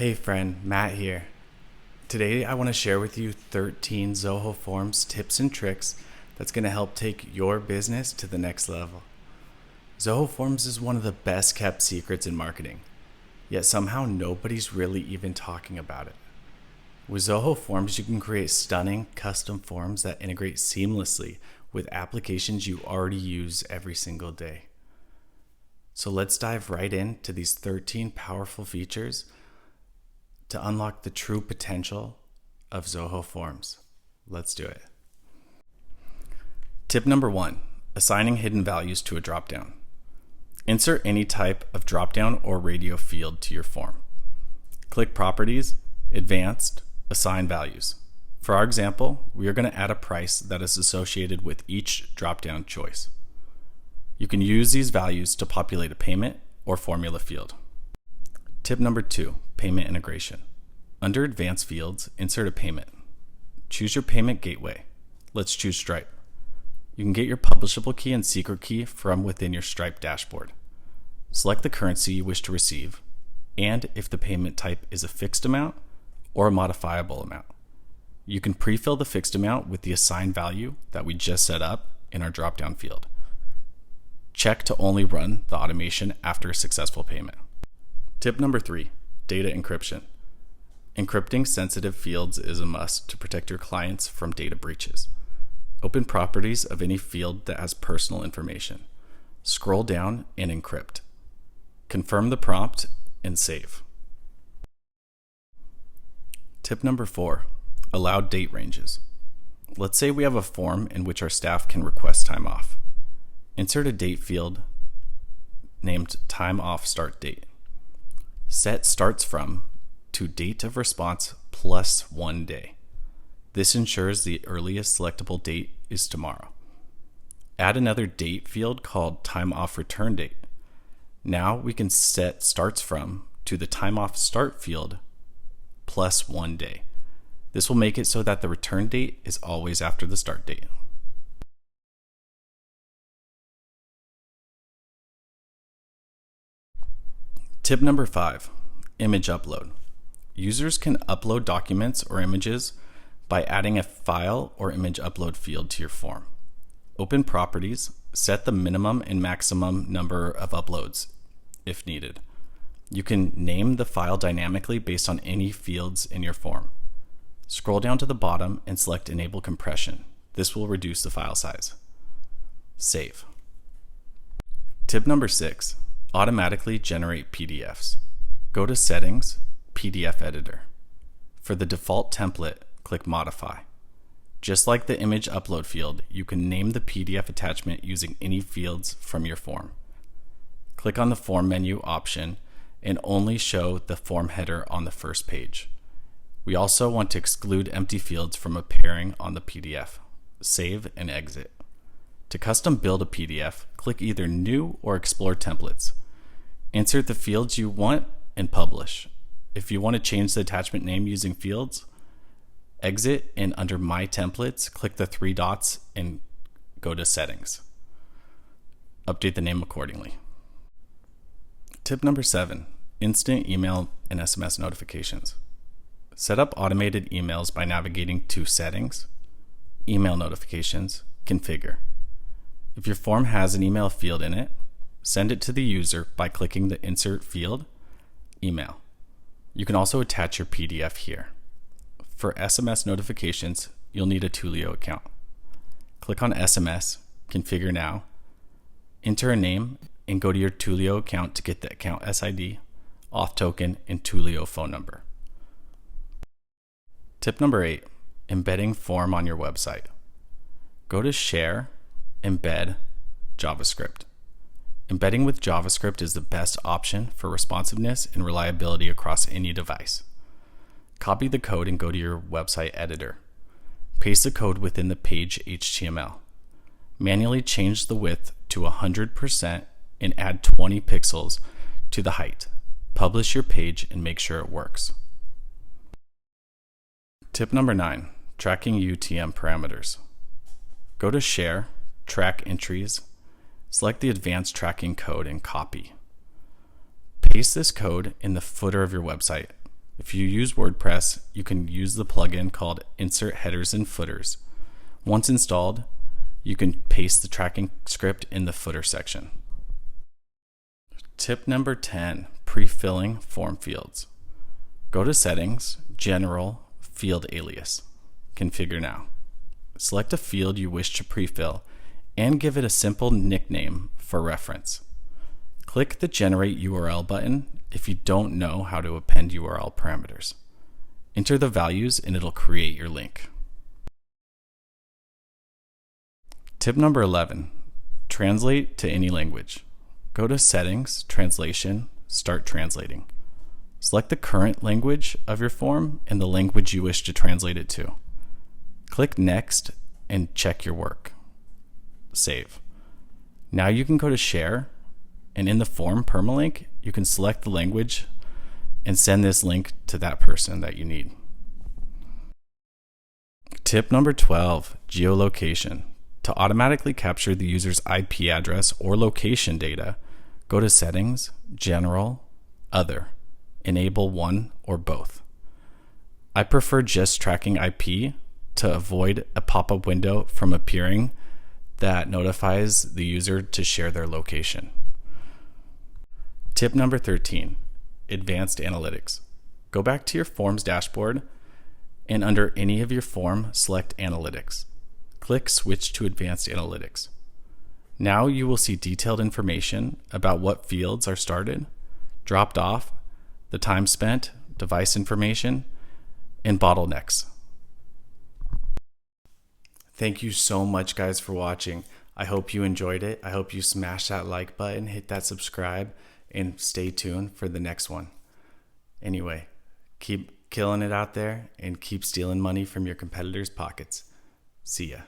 Hey friend, Matt here. Today I want to share with you 13 Zoho Forms tips and tricks that's going to help take your business to the next level. Zoho Forms is one of the best kept secrets in marketing, yet somehow nobody's really even talking about it. With Zoho Forms, you can create stunning custom forms that integrate seamlessly with applications you already use every single day. So let's dive right into these 13 powerful features to unlock the true potential of Zoho Forms. Let's do it. Tip number 1, assigning hidden values to a dropdown. Insert any type of dropdown or radio field to your form. Click Properties, Advanced, Assign Values. For our example, we are going to add a price that is associated with each dropdown choice. You can use these values to populate a payment or formula field. Tip number 2, payment integration. Under Advanced Fields, insert a payment. Choose your payment gateway. Let's choose Stripe. You can get your publishable key and secret key from within your Stripe dashboard. Select the currency you wish to receive, and if the payment type is a fixed amount or a modifiable amount. You can pre-fill the fixed amount with the assigned value that we just set up in our drop-down field. Check to only run the automation after a successful payment. Tip number 3, data encryption. Encrypting sensitive fields is a must to protect your clients from data breaches. Open properties of any field that has personal information. Scroll down and encrypt. Confirm the prompt and save. Tip number 4, allow date ranges. Let's say we have a form in which our staff can request time off. Insert a date field named Time Off Start Date. Set starts from to date of response plus 1 day. This ensures the earliest selectable date is tomorrow. Add another date field called Time Off Return Date. Now we can set starts from to the Time Off Start field plus 1 day. This will make it so that the return date is always after the start date. Tip number 5, image upload. Users can upload documents or images by adding a file or image upload field to your form. Open Properties, set the minimum and maximum number of uploads if needed. You can name the file dynamically based on any fields in your form. Scroll down to the bottom and select Enable Compression. This will reduce the file size. Save. Tip number 6, automatically generate PDFs. Go to Settings, PDF Editor. For the default template, click Modify. Just like the image upload field, you can name the PDF attachment using any fields from your form. Click on the Form menu option and only show the form header on the first page. We also want to exclude empty fields from appearing on the PDF. Save and exit. To custom build a PDF, click either New or Explore Templates. Insert the fields you want and publish. If you want to change the attachment name using fields, exit and under My Templates, click the 3 dots and go to Settings. Update the name accordingly. Tip number 7, instant email and SMS notifications. Set up automated emails by navigating to Settings, Email Notifications, Configure. If your form has an email field in it, send it to the user by clicking the Insert field, Email. You can also attach your PDF here. For SMS notifications, you'll need a Twilio account. Click on SMS, Configure Now, enter a name, and go to your Twilio account to get the account SID, auth token, and Twilio phone number. Tip number 8, embedding form on your website. Go to Share, Embed, JavaScript. Embedding with JavaScript is the best option for responsiveness and reliability across any device. Copy the code and go to your website editor. Paste the code within the page HTML. Manually change the width to 100% and add 20 pixels to the height. Publish your page and make sure it works. Tip number 9, tracking UTM parameters. Go to Share, Track Entries, select the advanced tracking code and copy. Paste this code in the footer of your website. If you use WordPress, you can use the plugin called Insert Headers and Footers. Once installed, you can paste the tracking script in the footer section. Tip number 10, Prefilling form fields. Go to Settings, General, Field Alias. Configure now. Select a field you wish to prefill and give it a simple nickname for reference. Click the Generate URL button if you don't know how to append URL parameters. Enter the values and it'll create your link. Tip number 11, translate to any language. Go to Settings, Translation, Start Translating. Select the current language of your form and the language you wish to translate it to. Click Next and check your work. Save. Now you can go to Share, and in the form permalink, you can select the language and send this link to that person that you need. Tip number 12, Geolocation. To automatically capture the user's IP address or location data, go to Settings, General, Other. Enable one or both. I prefer just tracking IP to avoid a pop-up window from appearing that notifies the user to share their location. Tip number 13, Advanced Analytics. Go back to your Forms dashboard and under any of your form, select Analytics. Click Switch to Advanced Analytics. Now you will see detailed information about what fields are started, dropped off, the time spent, device information, and bottlenecks. Thank you so much, guys, for watching. I hope you enjoyed it. I hope you smash that like button, hit that subscribe, and stay tuned for the next one. Anyway, keep killing it out there and keep stealing money from your competitors' pockets. See ya.